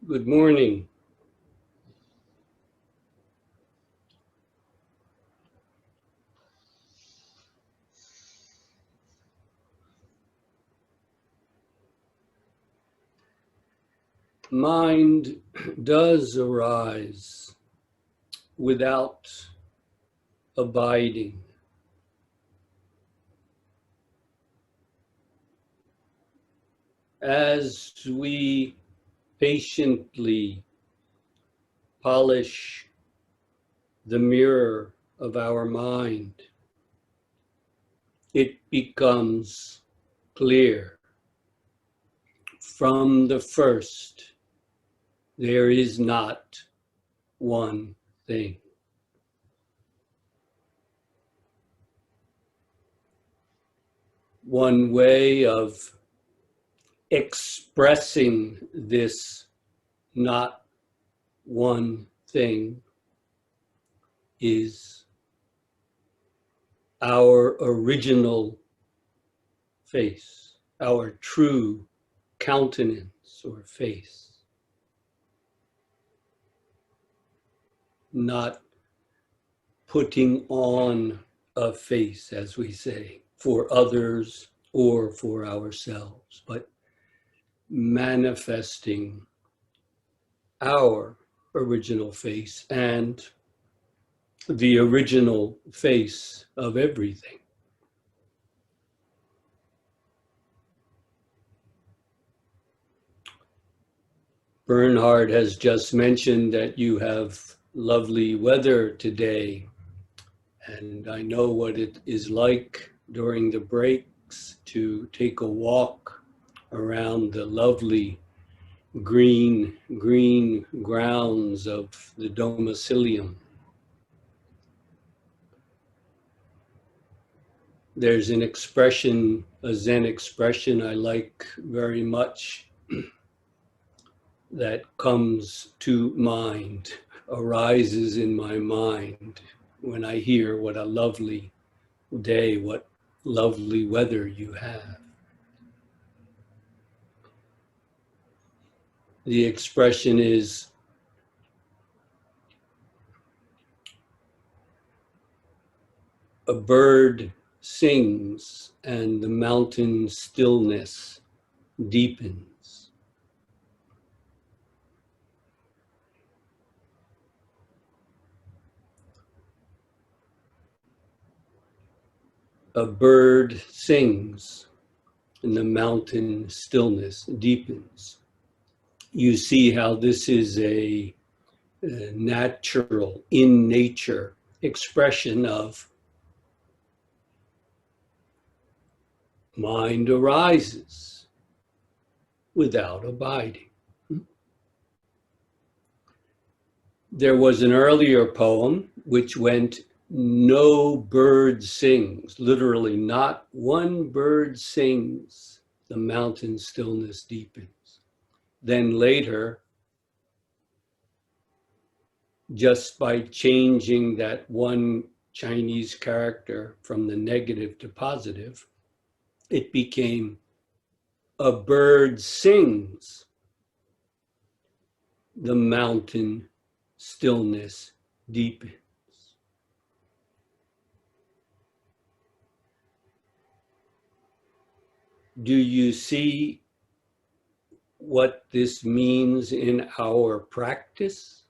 Good morning. Mind does arise without abiding. As we patiently polish the mirror of our mind, it becomes clear from the first, there is not one thing. One way of expressing this not one thing is our original face, our true countenance or face, not putting on a face, as we say, for others or for ourselves, but manifesting our original face and the original face of everything. Bernhard has just mentioned that you have lovely weather today, and I know what it is like during the breaks to take a walk around the lovely green grounds of the Domicilium. There's an expression, a Zen expression I like very much that comes to mind, arises in my mind when I hear what a lovely day, what lovely weather you have. The expression is, a bird sings and the mountain stillness deepens. A bird sings and the mountain stillness deepens. You see how this is a natural, in nature expression of mind arises without abiding. There was an earlier poem which went, no bird sings, literally not one bird sings, the mountain stillness deepens. Then later, just by changing that one Chinese character from the negative to positive, it became, a bird sings, the mountain stillness deepens. Do you see what this means in our practice?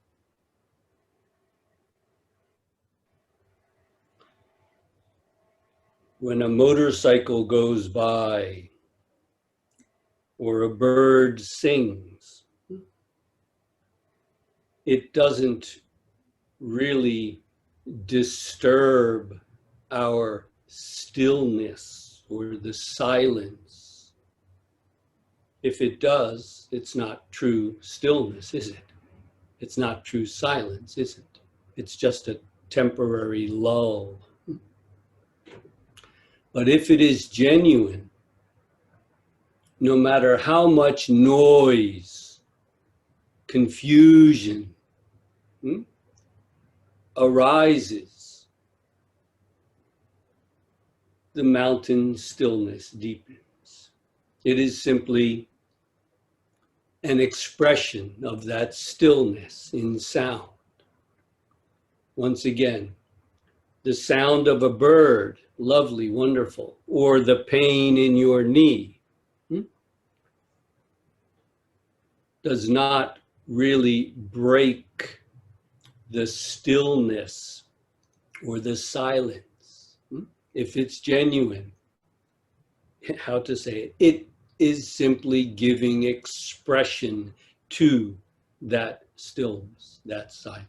When a motorcycle goes by or a bird sings, it doesn't really disturb our stillness or the silence. If it does, it's not true stillness, is it? It's not true silence, is it? It's just a temporary lull. But if it is genuine, no matter how much noise, confusion arises, the mountain stillness deepens. It is simply an expression of that stillness in sound. Once again, the sound of a bird, lovely, wonderful, or the pain in your knee, does not really break the stillness or the silence. If it's genuine, how to say it, it is simply giving expression to that stillness, that silence.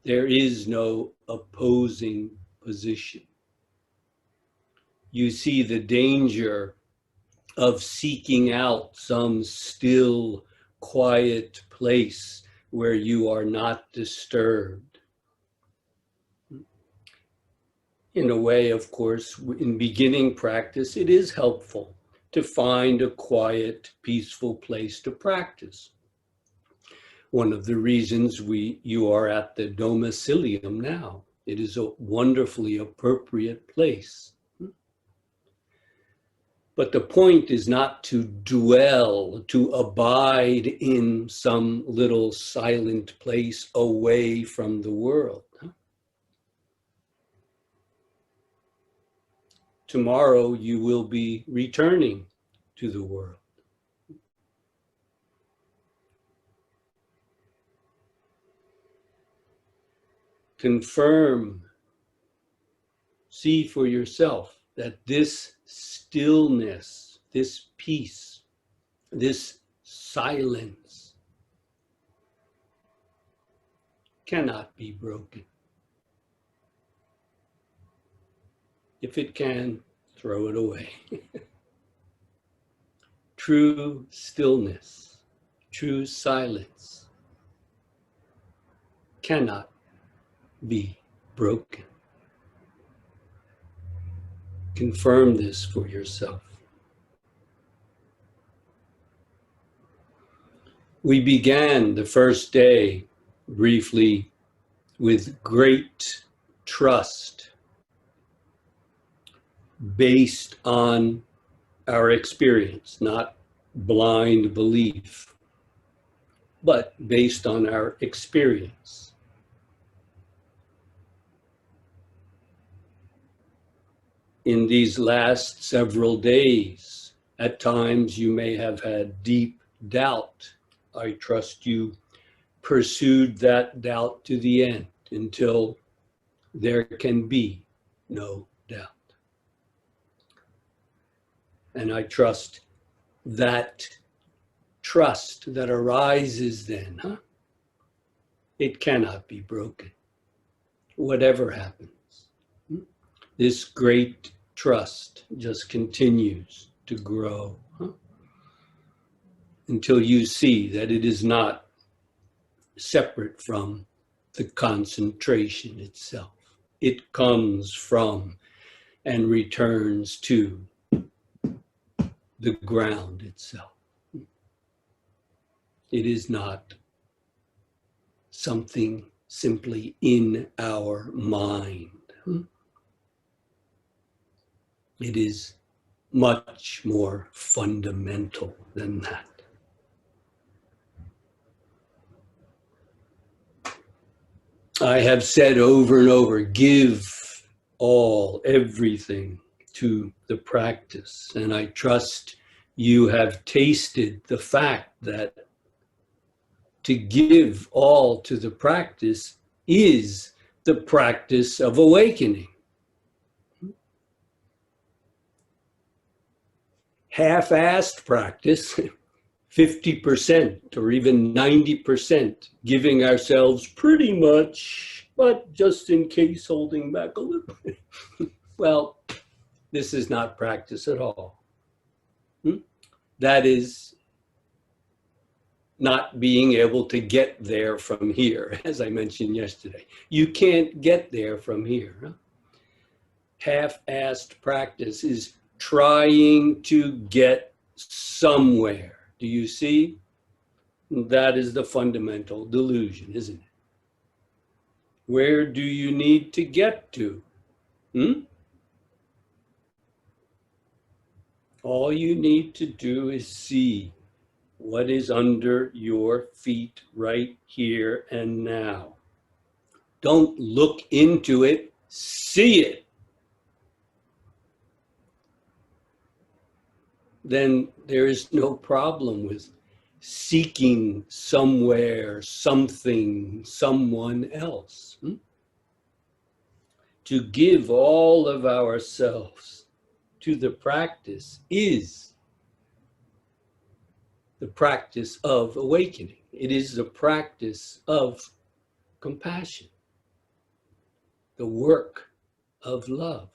There is no opposing position. You see the danger of seeking out some still, quiet place where you are not disturbed. In a way, of course, in beginning practice, it is helpful to find a quiet, peaceful place to practice. One of the reasons you are at the Domicilium now. It is a wonderfully appropriate place. But the point is not to dwell, to abide in some little silent place away from the world. Tomorrow you will be returning to the world. Confirm, see for yourself that this stillness, this peace, this silence cannot be broken. If it can, throw it away. True stillness, true silence cannot be broken. Confirm this for yourself. We began the first day briefly with great trust based on our experience, not blind belief, but based on our experience. In these last several days, at times you may have had deep doubt. I trust you pursued that doubt to the end until there can be no doubt. And I trust that trust that arises then, it cannot be broken, whatever happens. This great trust just continues to grow until you see that it is not separate from the concentration itself. It comes from and returns to the ground itself. It is not something simply in our mind. It is much more fundamental than that. I have said over and over, give everything to the practice. And I trust you have tasted the fact that to give all to the practice is the practice of awakening. Half-assed practice, 50% or even 90%, giving ourselves pretty much, but just in case holding back a little bit. Well, this is not practice at all. That is not being able to get there from here, as I mentioned yesterday. You can't get there from here. Half-assed practice is trying to get somewhere. Do you see? That is the fundamental delusion, isn't it? Where do you need to get to? All you need to do is see what is under your feet right here and now. Don't look into it, see it. Then there is no problem with seeking somewhere, something, someone else. To give all of ourselves to the practice is the practice of awakening. It is the practice of compassion, the work of love.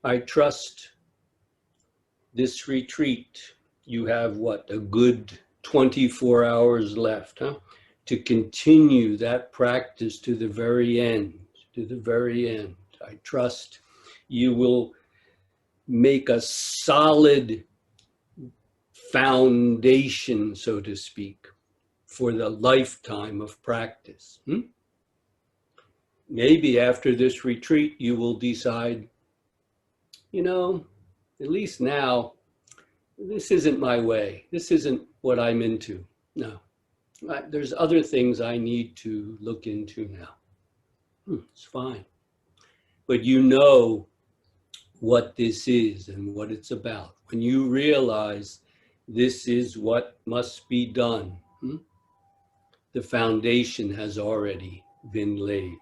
I trust this retreat, you have what, a good 24 hours left, huh? To continue that practice to the very end, to the very end. I trust you will make a solid foundation, so to speak, for the lifetime of practice. Maybe after this retreat, you will decide, at least now, this isn't my way. This isn't what I'm into. No, there's other things I need to look into now. It's fine. But you know what this is and what it's about. When you realize this is what must be done, the foundation has already been laid.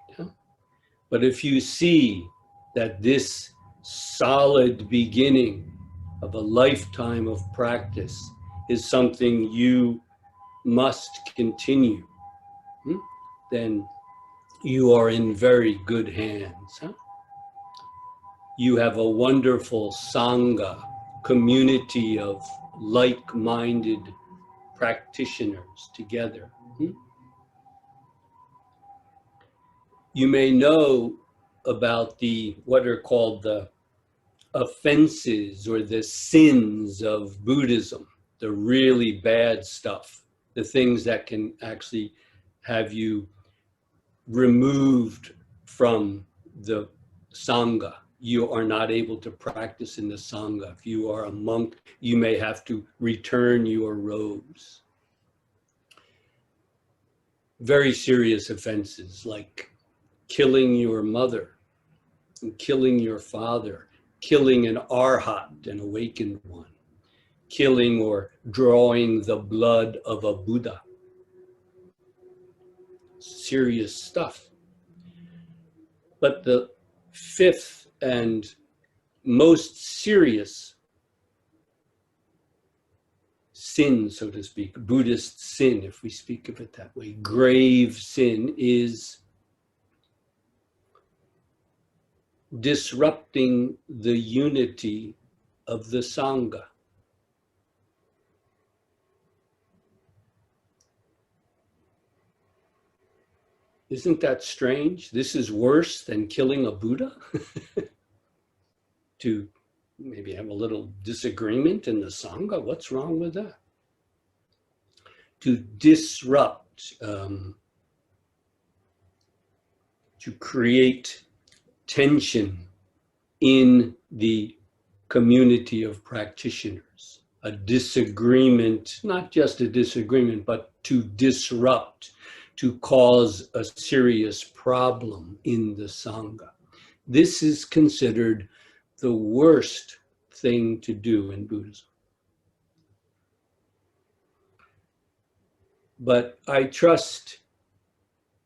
But if you see that this solid beginning of a lifetime of practice is something you must continue, then you are in very good hands. You have a wonderful Sangha, community of like-minded practitioners together. You may know about what are called the offenses or the sins of Buddhism, the really bad stuff, the things that can actually have you removed from the Sangha. You are not able to practice in the Sangha. If you are a monk, you may have to return your robes. Very serious offenses like killing your mother, and killing your father, killing an arhat, an awakened one, killing or drawing the blood of a Buddha. Serious stuff. But the fifth and most serious sin, so to speak, Buddhist sin, if we speak of it that way, grave sin, is disrupting the unity of the Sangha. Isn't that strange? This is worse than killing a Buddha? To maybe have a little disagreement in the Sangha? What's wrong with that? To disrupt, to create tension in the community of practitioners. A disagreement, not just a disagreement, but to disrupt, to cause a serious problem in the Sangha. This is considered the worst thing to do in Buddhism. But I trust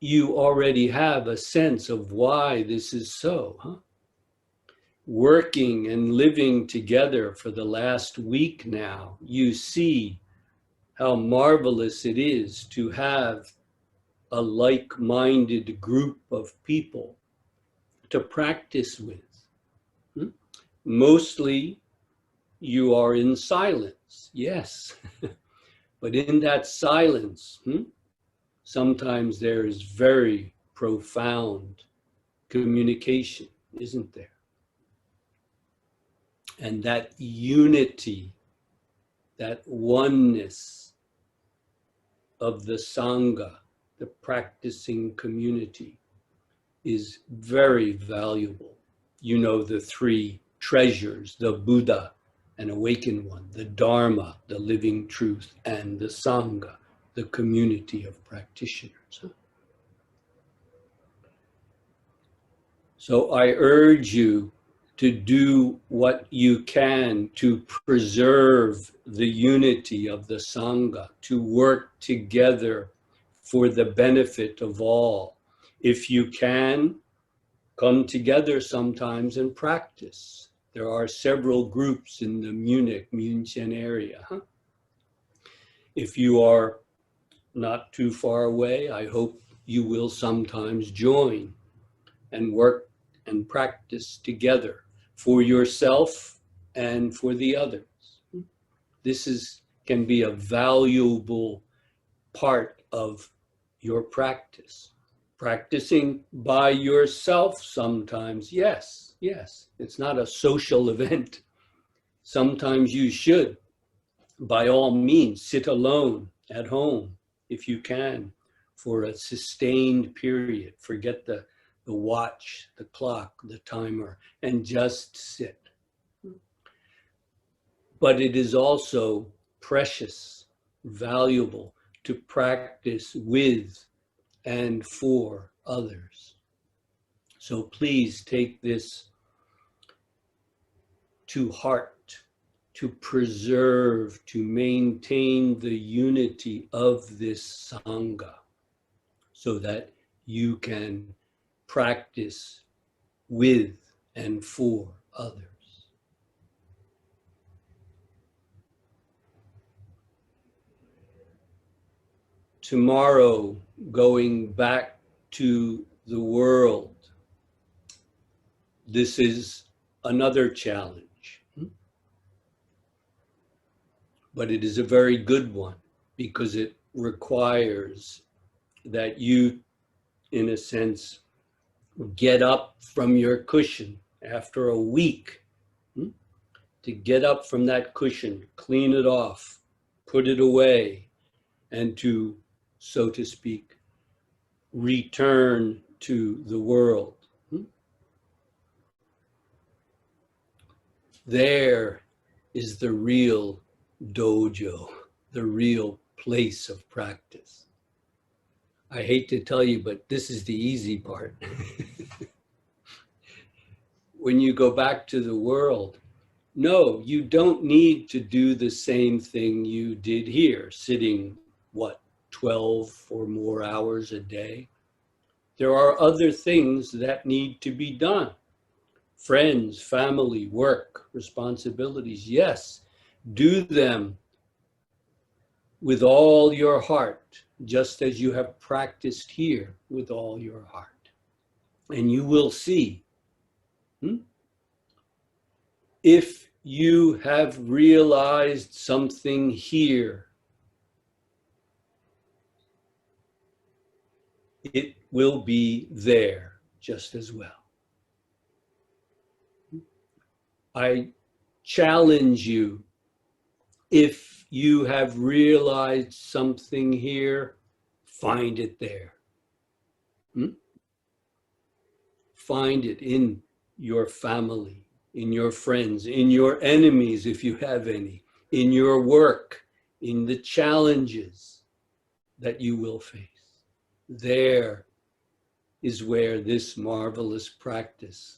you already have a sense of why this is so, Working and living together for the last week now, you see how marvelous it is to have a like-minded group of people to practice with. Mostly you are in silence, yes. But in that silence, sometimes there is very profound communication, isn't there? And that unity, that oneness of the Sangha, the practicing community, is very valuable. You know the three treasures, the Buddha, an awakened one, the Dharma, the living truth, and the Sangha, the community of practitioners. So I urge you to do what you can to preserve the unity of the Sangha, to work together for the benefit of all. If you can, come together sometimes and practice. There are several groups in the München area. If you are not too far away, I hope you will sometimes join and work and practice together for yourself and for the others. This can be a valuable part of your practice. Practicing by yourself sometimes, yes, it's not a social event. Sometimes you should, by all means, sit alone at home if you can for a sustained period. Forget the watch, the clock, the timer, and just sit. But it is also precious, valuable to practice with and for others. So please take this to heart, to preserve, to maintain the unity of this Sangha so that you can practice with and for others. Tomorrow, going back to the world, this is another challenge, but it is a very good one because it requires that you, in a sense, get up from your cushion after a week, to get up from that cushion, clean it off, put it away, and to, so to speak, return to the world. There is the real dojo, the real place of practice. I hate to tell you, but this is the easy part. When you go back to the world, no, you don't need to do the same thing you did here, sitting, 12 or more hours a day. There are other things that need to be done. Friends, family, work, responsibilities. Yes, do them with all your heart, just as you have practiced here with all your heart. And you will see, if you have realized something here, it will be there just as well. I challenge you, if you have realized something here, find it there. Find it in your family, in your friends, in your enemies, if you have any, in your work, in the challenges that you will face. There is where this marvelous practice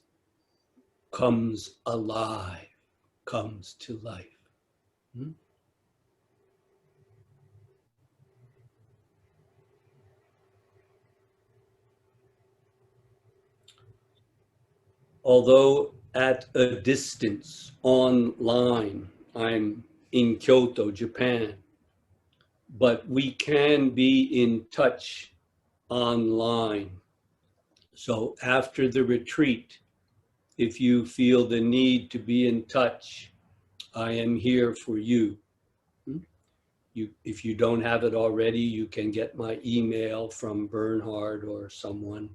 comes alive, comes to life. Although at a distance online, I'm in Kyoto, Japan, but we can be in touch online. So after the retreat, if you feel the need to be in touch, I am here for you. If you don't have it already, you can get my email from Bernhard or someone,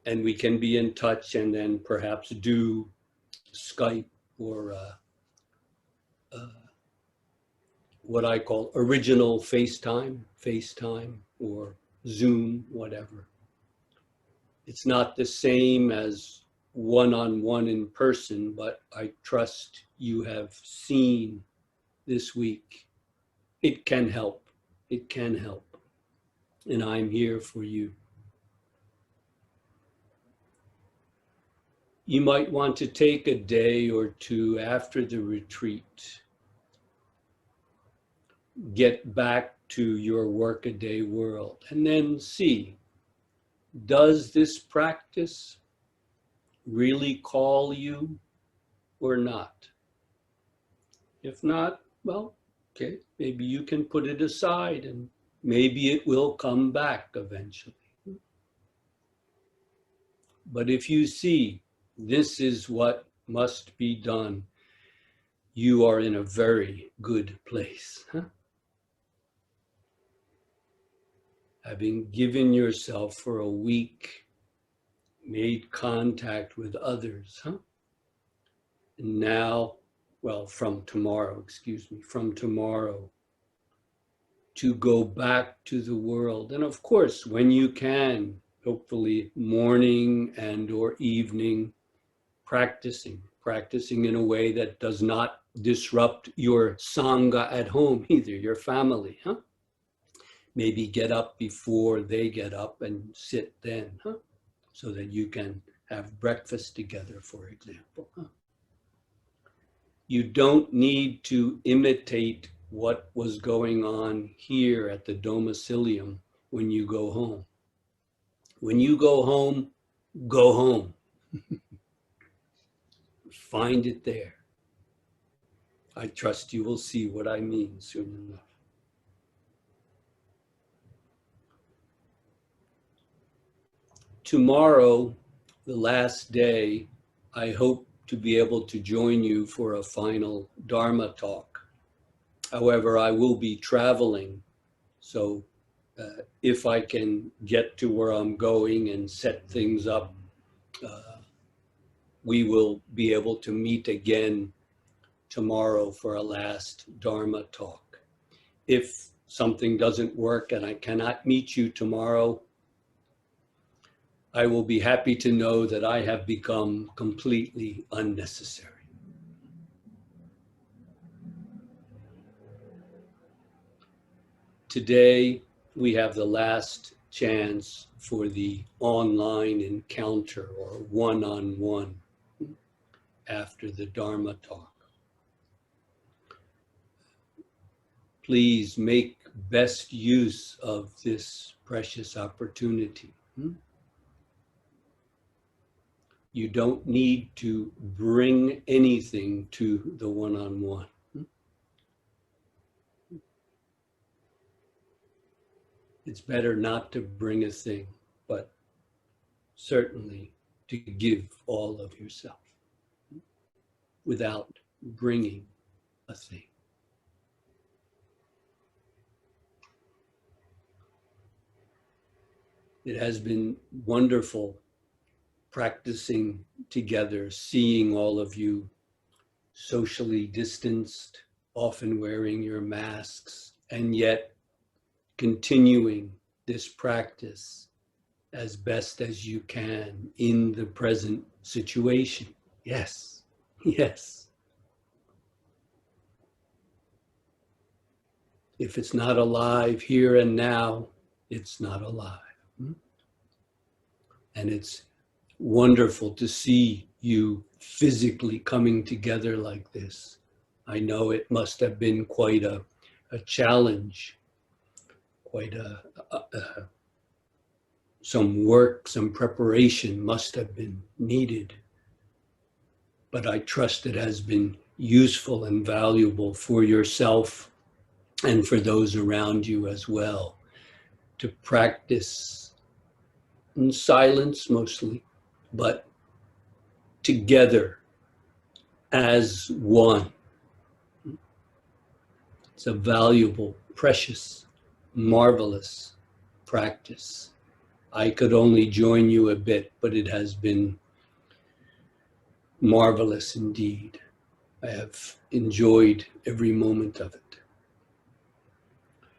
and we can be in touch, and then perhaps do Skype or what I call original FaceTime or Zoom, whatever. It's not the same as one-on-one in person, but I trust you have seen this week. It can help. It can help. And I'm here for you. You might want to take a day or two after the retreat. Get back to your workaday world and then see, does this practice really call you or not? If not, well, okay, maybe you can put it aside and maybe it will come back eventually. But if you see this is what must be done, you are in a very good place. Having given yourself for a week, made contact with others, and now, well, from tomorrow, to go back to the world. And of course, when you can, hopefully morning and or evening, practicing in a way that does not disrupt your Sangha at home either, your family. Maybe get up before they get up and sit then, so that you can have breakfast together, for example. You don't need to imitate what was going on here at the Domicilium when you go home. When you go home, go home. Find it there. I trust you will see what I mean soon enough. Tomorrow, the last day, I hope to be able to join you for a final Dharma talk. However, I will be traveling, so if I can get to where I'm going and set things up, we will be able to meet again tomorrow for a last Dharma talk. If something doesn't work and I cannot meet you tomorrow, I will be happy to know that I have become completely unnecessary. Today, we have the last chance for the online encounter or one-on-one after the Dharma talk. Please make best use of this precious opportunity. You don't need to bring anything to the one-on-one. It's better not to bring a thing, but certainly to give all of yourself without bringing a thing. It has been wonderful practicing together, seeing all of you socially distanced, often wearing your masks, and yet continuing this practice as best as you can in the present situation. Yes, yes. If it's not alive here and now, it's not alive. And it's wonderful to see you physically coming together like this. I know it must have been quite a challenge, quite some work, some preparation must have been needed. But I trust it has been useful and valuable for yourself and for those around you as well, to practice in silence mostly, but together as one. It's a valuable, precious, marvelous practice. I could only join you a bit, but it has been marvelous indeed. I have enjoyed every moment of it.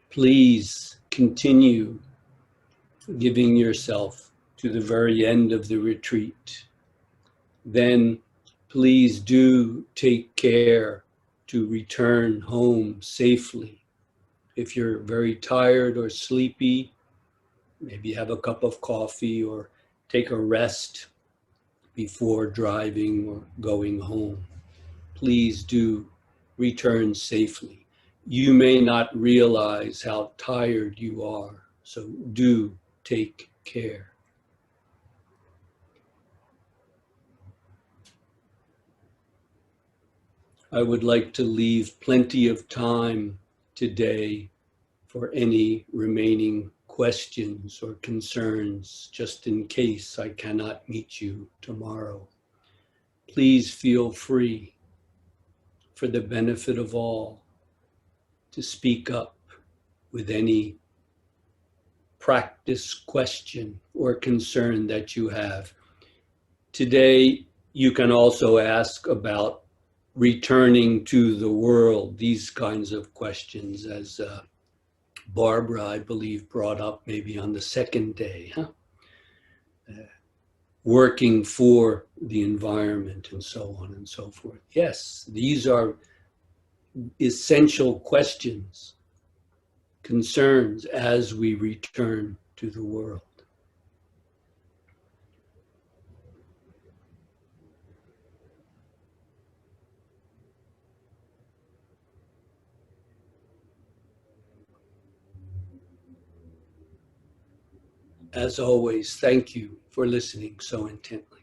Please continue giving yourself to the very end of the retreat, then please do take care to return home safely. If you're very tired or sleepy, maybe have a cup of coffee or take a rest before driving or going home. Please do return safely. You may not realize how tired you are, so do take care. I would like to leave plenty of time today for any remaining questions or concerns, just in case I cannot meet you tomorrow. Please feel free, for the benefit of all, to speak up with any practice question or concern that you have. Today, you can also ask about returning to the world, these kinds of questions, as Barbara, I believe, brought up maybe on the second day, working for the environment and so on and so forth. Yes, these are essential questions, concerns as we return to the world. As always, thank you for listening so intently.